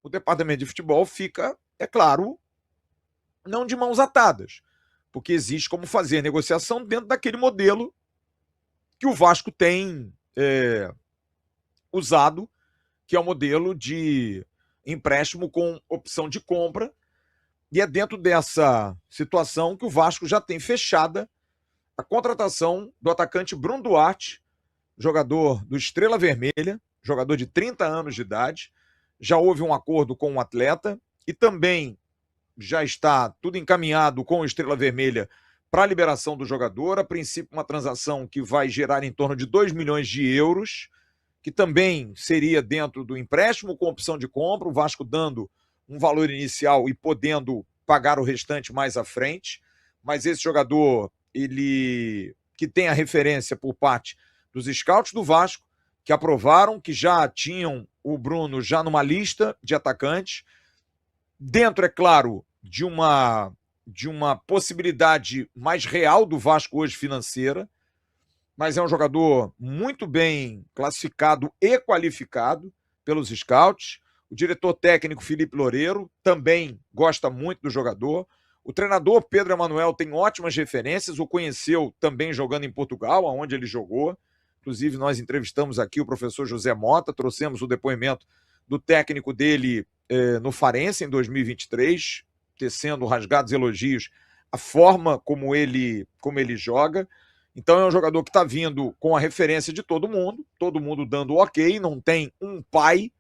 o departamento de futebol fica, é claro, não de mãos atadas, porque existe como fazer negociação dentro daquele modelo que o Vasco tem usado, que é o modelo de empréstimo com opção de compra, e é dentro dessa situação que o Vasco já tem fechada a contratação do atacante Bruno Duarte, jogador do Estrela Vermelha, jogador de 30 anos de idade. Já houve um acordo com o atleta e também já está tudo encaminhado com o Estrela Vermelha para a liberação do jogador. A princípio, uma transação que vai gerar em torno de 2 milhões de euros, que também seria dentro do empréstimo com opção de compra, o Vasco dando um valor inicial e podendo pagar o restante mais à frente. Mas esse jogador, ele que tem a referência por parte dos scouts do Vasco, que aprovaram, que já tinham o Bruno já numa lista de atacantes, dentro, é claro, de uma possibilidade mais real do Vasco hoje financeira, mas é um jogador muito bem classificado e qualificado pelos scouts. O diretor técnico Felipe Loureiro também gosta muito do jogador. O treinador Pedro Emanuel tem ótimas referências, o conheceu também jogando em Portugal, onde ele jogou. Inclusive, nós entrevistamos aqui o professor José Mota, trouxemos o depoimento do técnico dele no Farense em 2023, tecendo rasgados elogios a forma como ele joga. Então é um jogador que está vindo com a referência de todo mundo dando ok, não tem um pai,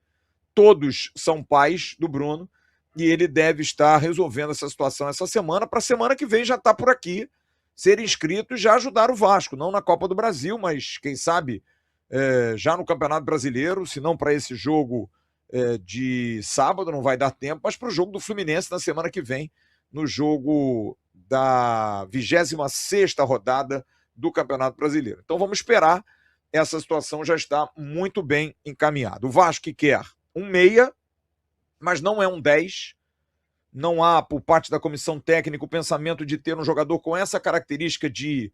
todos são pais do Bruno, e ele deve estar resolvendo essa situação essa semana, para a semana que vem já está por aqui, ser inscrito e já ajudar o Vasco, não na Copa do Brasil, mas quem sabe já no Campeonato Brasileiro, se não para esse jogo de sábado, não vai dar tempo, mas para o jogo do Fluminense na semana que vem, no jogo da 26ª rodada do Campeonato Brasileiro. Então vamos esperar, essa situação já está muito bem encaminhada. O Vasco que quer um meia, mas não é um 10. Não há, por parte da comissão técnica, o pensamento de ter um jogador com essa característica de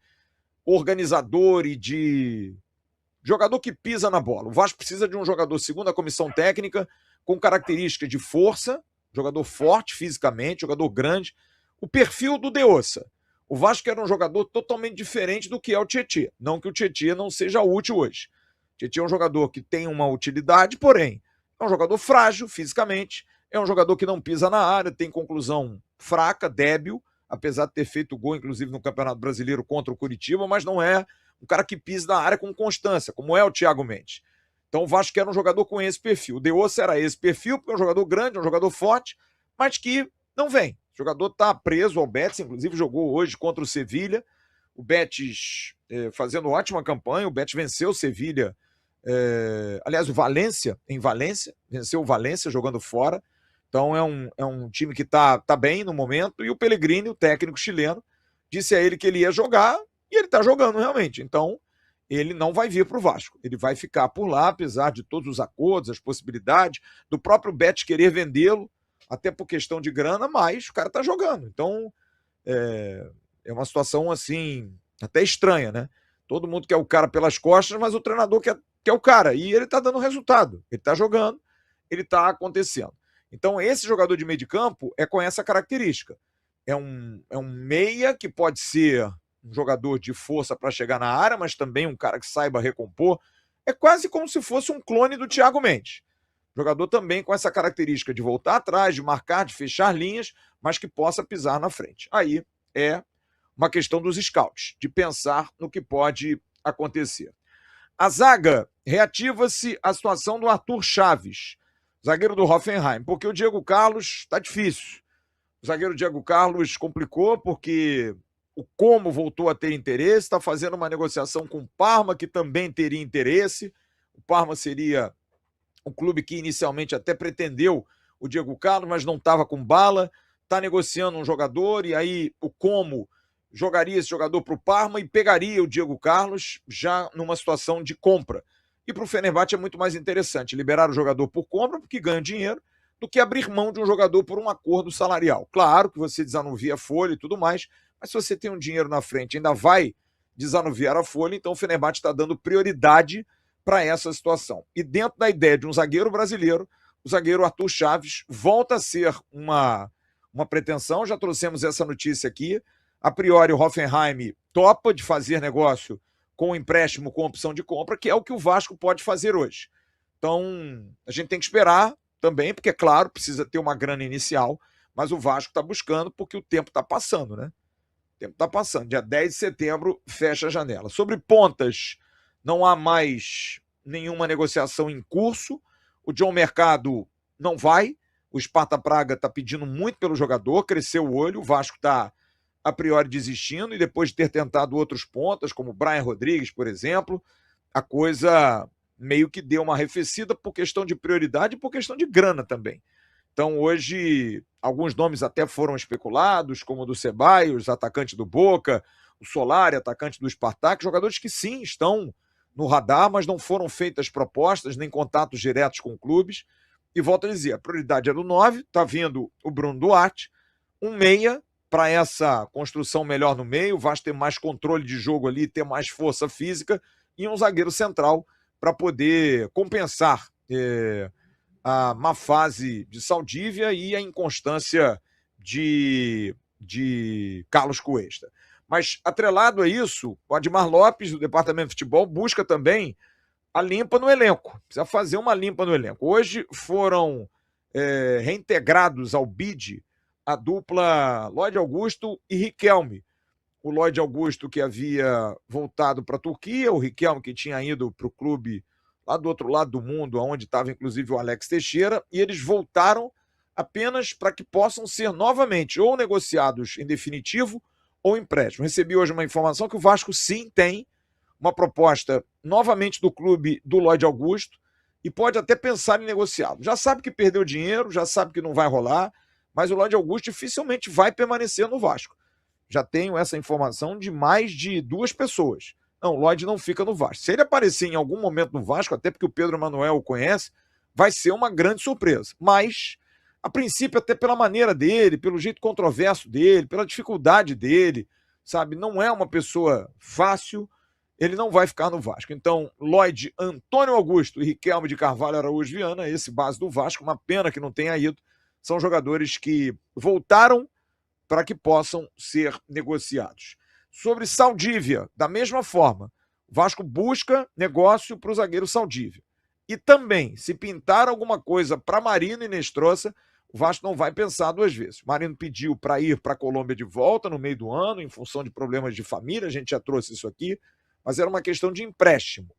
organizador e de jogador que pisa na bola. O Vasco precisa de um jogador, segundo a comissão técnica, com característica de força, jogador forte fisicamente, jogador grande. O perfil do Deossa. O Vasco era um jogador totalmente diferente do que é o Tietê. Não que o Tietê não seja útil hoje. O Tietê é um jogador que tem uma utilidade, porém, é um jogador frágil fisicamente, é um jogador que não pisa na área, tem conclusão fraca, débil, apesar de ter feito gol, inclusive, no Campeonato Brasileiro contra o Curitiba, mas não é um cara que pisa na área com constância, como é o Thiago Mendes. Então o Vasco era um jogador com esse perfil. O Deossa era esse perfil, porque é um jogador grande, é um jogador forte, mas que não vem. O jogador está preso ao Betis, inclusive jogou hoje contra o Sevilha. O Betis fazendo ótima campanha, o Betis venceu o Sevilha, aliás, o Valência, em Valência, venceu o Valência jogando fora. Então é um time que está bem no momento, e o Pellegrini, o técnico chileno, disse a ele que ele ia jogar, e ele está jogando realmente. Então ele não vai vir para o Vasco, ele vai ficar por lá, apesar de todos os acordos, as possibilidades, do próprio Betis querer vendê-lo, até por questão de grana, mas o cara está jogando. Então é uma situação assim, até estranha, né? Todo mundo quer o cara pelas costas, mas o treinador quer o cara, e ele está dando resultado, ele está jogando, ele está acontecendo. Então esse jogador de meio de campo é com essa característica. É um meia que pode ser um jogador de força para chegar na área, mas também um cara que saiba recompor. É quase como se fosse um clone do Thiago Mendes. Jogador também com essa característica de voltar atrás, de marcar, de fechar linhas, mas que possa pisar na frente. Aí é uma questão dos scouts, de pensar no que pode acontecer. A zaga, reativa-se a situação do Arthur Chaves, zagueiro do Hoffenheim, porque o Diego Carlos está difícil. O zagueiro Diego Carlos complicou porque o Como voltou a ter interesse, está fazendo uma negociação com o Parma, que também teria interesse. O Parma seria um clube que inicialmente até pretendeu o Diego Carlos, mas não estava com bala. Está negociando um jogador, e aí o Como jogaria esse jogador para o Parma e pegaria o Diego Carlos já numa situação de compra. E para o Fenerbahçe é muito mais interessante liberar o jogador por compra, porque ganha dinheiro, do que abrir mão de um jogador por um acordo salarial. Claro que você desanuvia a folha e tudo mais, mas se você tem um dinheiro na frente, ainda vai desanuviar a folha, então o Fenerbahçe está dando prioridade para essa situação. E dentro da ideia de um zagueiro brasileiro, o zagueiro Arthur Chaves volta a ser uma pretensão. Já trouxemos essa notícia aqui. A priori, o Hoffenheim topa de fazer negócio com empréstimo com opção de compra, que é o que o Vasco pode fazer hoje. Então, a gente tem que esperar também, porque, é claro, precisa ter uma grana inicial, mas o Vasco está buscando porque o tempo está passando, né? O tempo está passando. Dia 10 de setembro, fecha a janela. Sobre pontas, não há mais nenhuma negociação em curso. O John Mercado não vai. O Sparta Praga está pedindo muito pelo jogador, cresceu o olho. O Vasco está, a priori, desistindo. E depois de ter tentado outros pontas, como o Brian Rodrigues, por exemplo, a coisa meio que deu uma arrefecida por questão de prioridade e por questão de grana também. Então, hoje, alguns nomes até foram especulados, como o do Ceballos, atacante do Boca, o Solari, atacante do Spartak, jogadores que sim estão no radar, mas não foram feitas propostas, nem contatos diretos com clubes. E volto a dizer, a prioridade é do 9, está vindo o Bruno Duarte, um meia para essa construção melhor no meio, o Vasco ter mais controle de jogo ali, ter mais força física, e um zagueiro central para poder compensar a má fase de Saldívia e a inconstância de Carlos Cuesta. Mas, atrelado a isso, o Admar Lopes, do Departamento de Futebol, busca também a limpa no elenco. Precisa fazer uma limpa no elenco. Hoje foram reintegrados ao BID a dupla Lloyd Augusto e Riquelme. O Lloyd Augusto, que havia voltado para a Turquia, o Riquelme, que tinha ido para o clube lá do outro lado do mundo, onde estava inclusive o Alex Teixeira, e eles voltaram apenas para que possam ser novamente ou negociados em definitivo ou empréstimo. Recebi hoje uma informação que o Vasco sim tem uma proposta novamente do clube do Lloyd Augusto e pode até pensar em negociá-lo. Já sabe que perdeu dinheiro, já sabe que não vai rolar, mas o Lloyd Augusto dificilmente vai permanecer no Vasco. Já tenho essa informação de mais de 2 pessoas. Não, o Lloyd não fica no Vasco. Se ele aparecer em algum momento no Vasco, até porque o Pedro Manuel o conhece, vai ser uma grande surpresa. Mas, a princípio, até pela maneira dele, pelo jeito controverso dele, pela dificuldade dele, sabe? Não é uma pessoa fácil, ele não vai ficar no Vasco. Então, Lloyd, Antônio Augusto e Riquelme de Carvalho Araújo Viana, esse base do Vasco, uma pena que não tenha ido, são jogadores que voltaram para que possam ser negociados. Sobre Saldívia, da mesma forma, o Vasco busca negócio para o zagueiro Saldívia. E também, se pintar alguma coisa para Marino e Nestrosa, o Vasco não vai pensar 2 vezes. O Marino pediu para ir para a Colômbia de volta no meio do ano, em função de problemas de família, a gente já trouxe isso aqui, mas era uma questão de empréstimo.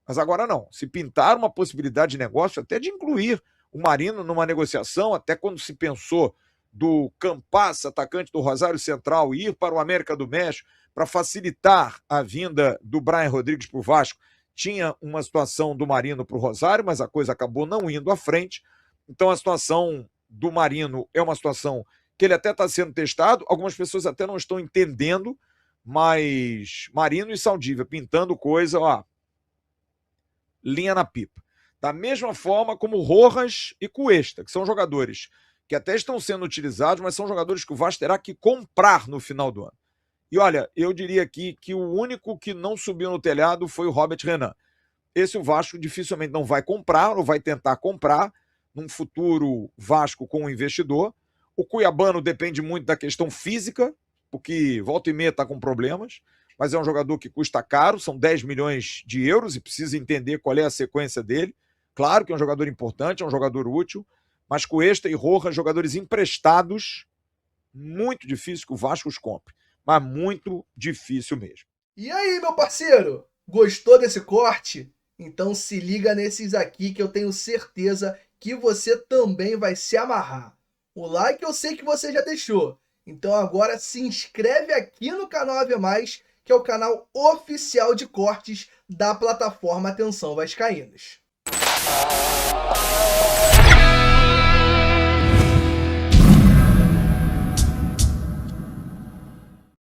Mas agora não. Se pintar uma possibilidade de negócio, até de incluir o Marino numa negociação, até quando se pensou do Campas, atacante do Rosário Central, ir para o América do México para facilitar a vinda do Brian Rodrigues para o Vasco, tinha uma situação do Marino para o Rosário, mas a coisa acabou não indo à frente. Então a situação do Marino é uma situação que ele até está sendo testado, algumas pessoas até não estão entendendo, mas Marino e Saldívia pintando coisa, ó, linha na pipa. Da mesma forma como Rojas e Cuesta, que são jogadores que até estão sendo utilizados, mas são jogadores que o Vasco terá que comprar no final do ano. E olha, eu diria aqui que o único que não subiu no telhado foi o Robert Renan. Esse o Vasco dificilmente não vai comprar, ou vai tentar comprar, num futuro Vasco com um investidor. O Cuiabano depende muito da questão física, porque volta e meia está com problemas, mas é um jogador que custa caro, são 10 milhões de euros, e precisa entender qual é a sequência dele. Claro que é um jogador importante, é um jogador útil, mas Cuesta e Rojas, jogadores emprestados, muito difícil que o Vasco os compre. Mas muito difícil mesmo. E aí, meu parceiro? Gostou desse corte? Então se liga nesses aqui que eu tenho certeza que você também vai se amarrar. O like eu sei que você já deixou. Então agora se inscreve aqui no canal AV+, que é o canal oficial de cortes da plataforma Atenção Vascaínos.